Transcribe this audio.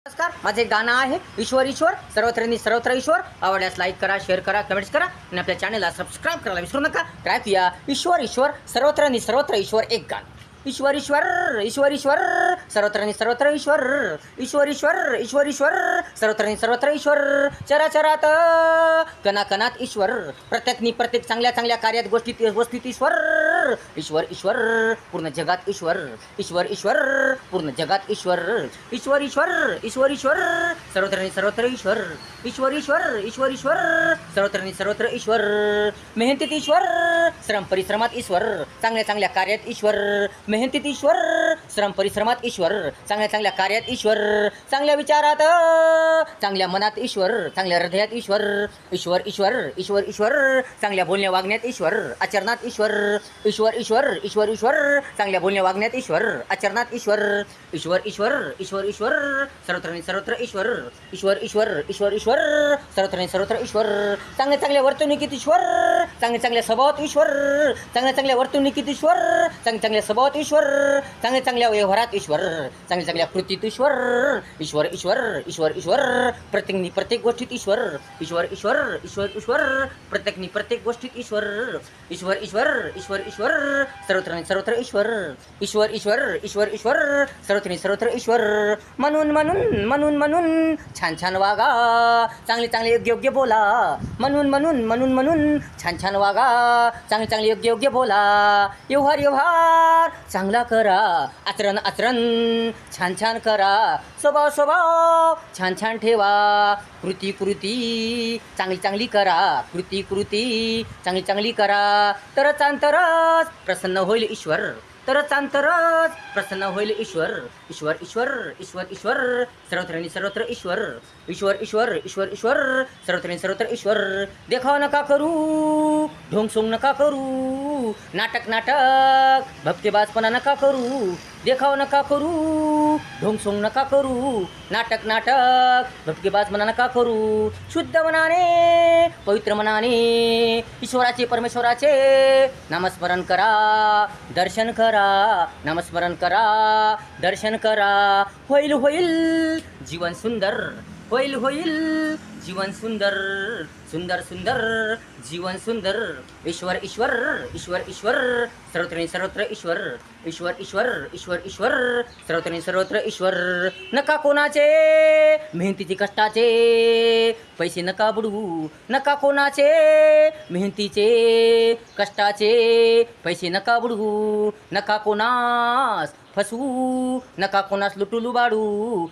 नमस्कार, माझे गाणं आहे ईश्वर ईश्वर सर्वत्र सर्वत्र ईश्वर. आवडल्यास लाईक करा, शेअर करा, कमेंट्स करा आणि आपल्या चॅनलला सबस्क्राईब करायला विसरू नका. ट्राय करूया ईश्वर ईश्वर सर्वत्र सर्वत्र ईश्वर एक गाणं. ईश्वर ईश्वर ईश्वर ईश्वर सर्वत्र सर्वत्र ईश्वर. ईश्वर ईश्वर ईश्वर ईश्वर सर्वत्र सर्वत्र ईश्वर. चराचरात कणाकणात ईश्वर. प्रत्येक चांगल्या चांगल्या कार्यात गोष्टीत वस्तुत ईश्वर. ईश्वर ईश्वर पूर्ण जगात ईश्वर. ईश्वर ईश्वर पूर्ण जगात ईश्वर. ईश्वर ईश्वर ईश्वर ईश्वर सर्वत्र सर्वत्र ईश्वर. ईश्वर ईश्वर ईश्वर ईश्वर सर्वत्र सर्वत्र ईश्वर. मेहनतीत ईश्वर, श्रम परिश्रमात ईश्वर. चांगल्या चांगल्या कार्यात ईश्वर. मेहनतीत ईश्वर, श्रम परिश्रमात ईश्वर. चांगल्या चांगल्या कार्यात ईश्वर. चांगल्या विचारात, चांगल्या मनात ईश्वर. चांगल्या हृदयात ईश्वर. ईश्वर ईश्वर ईश्वर ईश्वर चांगल्या बोलण्या वागण्यात ईश्वर. आचरणात ईश्वर. ईश्वर ईश्वर ईश्वर ईश्वर चांगल्या बोलण्या वागण्यात ईश्वर. आचरणात ईश्वर. ईश्वर ईश्वर ईश्वर ईश्वर सर्वत्र सर्वत्र ईश्वर. ईश्वर ईश्वर ईश्वर ईश्वर सर्वत्र सर्वत्र ईश्वर. चांगल्या चांगल्या वर्तणुकीत ईश्वर. चांगल्या चांगल्या स्वभावात ईश्वर. चांगल्या चांगल्या वर्तणुकीत ईश्वर. चांगल्या चांगल्या स्वभावात ईश्वर. चांगल्या चांगल्या व्यवहारात ईश्वर. चांगल्या चांगल्या कृतीत ईश्वर. ईश्वर ईश्वर ईश्वर ईश्वर प्रत्येक गोष्टीत ईश्वर. ईश्वर ईश्वर ईश्वर ईश्वर प्रत्येक गोष्टीत ईश्वर. ईश्वर ईश्वर ईश्वर ईश्वर सर्वत्र सर्वत्र ईश्वर. ईश्वर ईश्वर ईश्वर ईश्वर सर्वत्र सर्वत्र ईश्वर. म्हणून म्हणून म्हणून म्हणून छान छान वागा. चांगले चांगले योग्य योग्य बोला. म्हणून म्हणून म्हणून म्हणून छान छान वागा. चांगले चांगले योग्य योग्य बोला. व्यवहार व्यवहार चांगला करा. आचरण आचरण छान छान करा. स्वभाव स्वभाव छान छान ठेवा. कृती कृती चांगली चांगली करा. कृती कृती चांगली चांगली करा. तरच अंतरच प्रसन्न होईल ईश्वर. तरच अंतरच प्रसन्न होईल ईश्वर. ईश्वर ईश्वर ईश्वर ईश्वर सर्वत्र सर्वत्र ईश्वर. ईश्वर ईश्वर ईश्वर ईश्वर सर्वत्र सर्वत्र ईश्वर. देखाव नका करू, ढोंगसोंग नका करू. नाटक नाटक भपकेबाजपणा नका करू. देखाव नका करू, ढोंगसोंग नका करू. नाटक नाटक भपकेबाजपणा नका करू. शुद्ध मनाने, पवित्र मनाने ईश्वराचे परमेश्वराचे नामस्मरण करा. दर्शन करा. नामस्मरण करा. दर्शन करा. होईल होईल जीवन सुंदर. होईल होईल जीवन सुंदर. सुंदर सुंदर जीवन सुंदर. ईश्वर ईश्वर ईश्वर ईश्वर सर्वत्र सर्वत्र ईश्वर. ईश्वर ईश्वर ईश्वर ईश्वर सर्वत्र सर्वत्र ईश्वर. नका कोणाचे मेहनतीचे कष्टाचे पैसे नका बुडवू. नका कोणाचे मेहनतीचे कष्टाचे पैसे नका बुडवू. नका कोणास फसवू. नका कोणास लुटू लुबाडू.